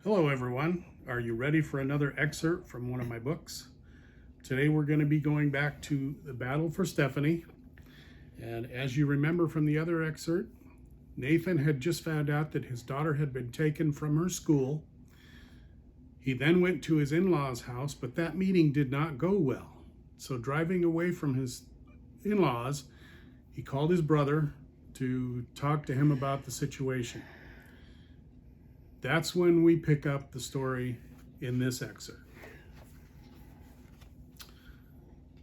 Hello, everyone. Are you ready for another excerpt from one of my books? Today, we're going to be going back to the battle for Stephanie. And as you remember from the other excerpt, Nathan had just found out that his daughter had been taken from her school. He then went to his in law's house, but that meeting did not go well. So, driving away from his in laws, he called his brother to talk to him about the situation. That's when we pick up the story in this excerpt.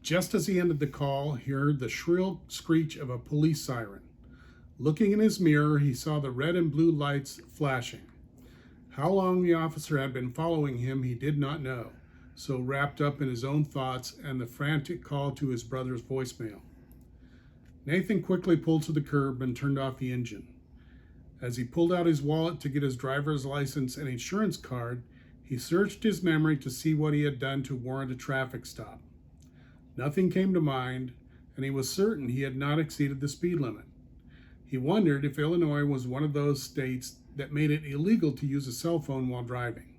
Just as he ended the call, he heard the shrill screech of a police siren. Looking in his mirror, he saw the red and blue lights flashing. How long the officer had been following him, he did not know, so wrapped up in his own thoughts and the frantic call to his brother's voicemail. Nathan quickly pulled to the curb and turned off the engine. As he pulled out his wallet to get his driver's license and insurance card, he searched his memory to see what he had done to warrant a traffic stop. Nothing came to mind, and he was certain he had not exceeded the speed limit. He wondered if Illinois was one of those states that made it illegal to use a cell phone while driving.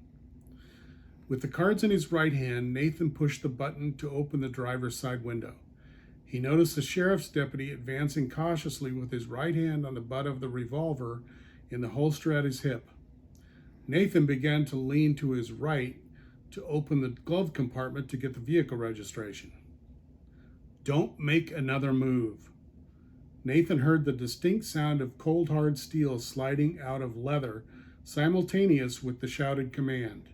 With the cards in his right hand, Nathan pushed the button to open the driver's side window. He noticed the sheriff's deputy advancing cautiously with his right hand on the butt of the revolver in the holster at his hip. Nathan began to lean to his right to open the glove compartment to get the vehicle registration. Don't make another move. Nathan heard the distinct sound of cold hard steel sliding out of leather, simultaneous with the shouted command.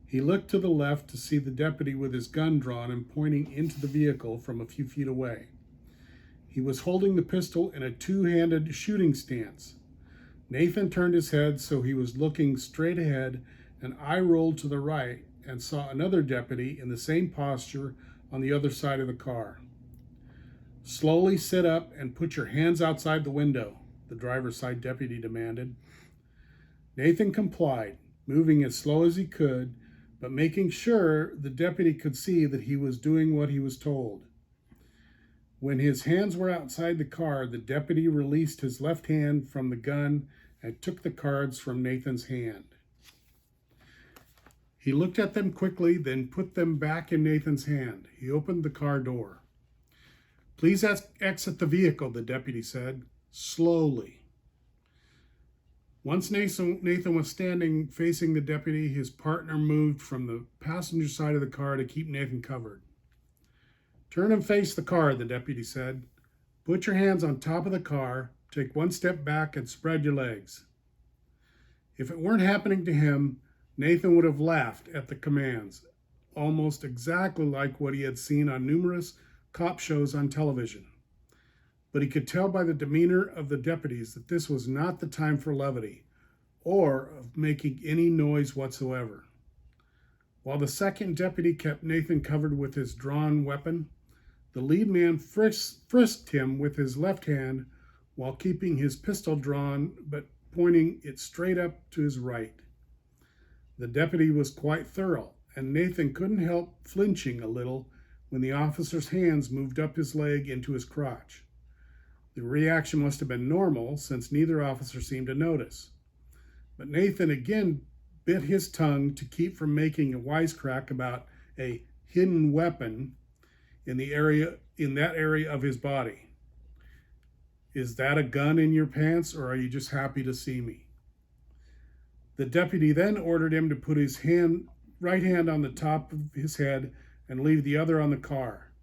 He looked to the left to see the deputy with his gun drawn and pointing into the vehicle from a few feet away. He was holding the pistol in a two-handed shooting stance. Nathan turned his head so he was looking straight ahead, and eye rolled to the right and saw another deputy in the same posture on the other side of the car. Slowly sit up and put your hands outside the window, the driver's side deputy demanded. Nathan complied, moving as slow as he could, but making sure the deputy could see that he was doing what he was told. When his hands were outside the car, the deputy released his left hand from the gun and took the cards from Nathan's hand. He looked at them quickly, then put them back in Nathan's hand. He opened the car door. Please exit the vehicle, the deputy said, slowly. Once Nathan was standing facing the deputy, his partner moved from the passenger side of the car to keep Nathan covered. Turn and face the car, the deputy said. Put your hands on top of the car, take one step back, and spread your legs. If it weren't happening to him, Nathan would have laughed at the commands, almost exactly like what he had seen on numerous cop shows on television. But he could tell by the demeanor of the deputies that this was not the time for levity, or of making any noise whatsoever. While the second deputy kept Nathan covered with his drawn weapon, the lead man frisked him with his left hand while keeping his pistol drawn but pointing it straight up to his right. The deputy was quite thorough, and Nathan couldn't help flinching a little when the officer's hands moved up his leg into his crotch. The reaction must have been normal, since neither officer seemed to notice. But Nathan again bit his tongue to keep from making a wisecrack about a hidden weapon in that area of his body. Is that a gun in your pants, or are you just happy to see me? The deputy then ordered him to put his right hand on the top of his head and leave the other on the car.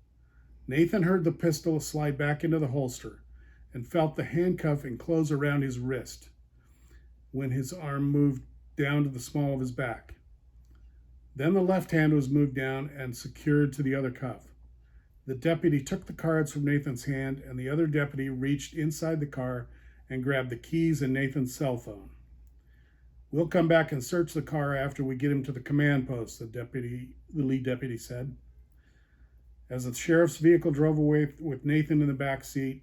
Nathan heard the pistol slide back into the holster and felt the handcuff enclose around his wrist when his arm moved down to the small of his back. Then the left hand was moved down and secured to the other cuff. The deputy took the cards from Nathan's hand, and the other deputy reached inside the car and grabbed the keys and Nathan's cell phone. We'll come back and search the car after we get him to the command post, the lead deputy said. As the sheriff's vehicle drove away with Nathan in the back seat,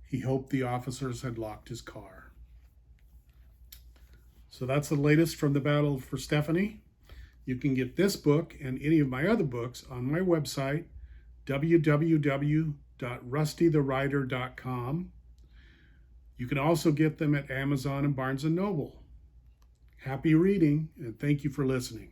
he hoped the officers had locked his car. So that's the latest from the battle for Stephanie. You can get this book and any of my other books on my website, www.rustythewriter.com. You can also get them at Amazon and Barnes & Noble. Happy reading, and thank you for listening.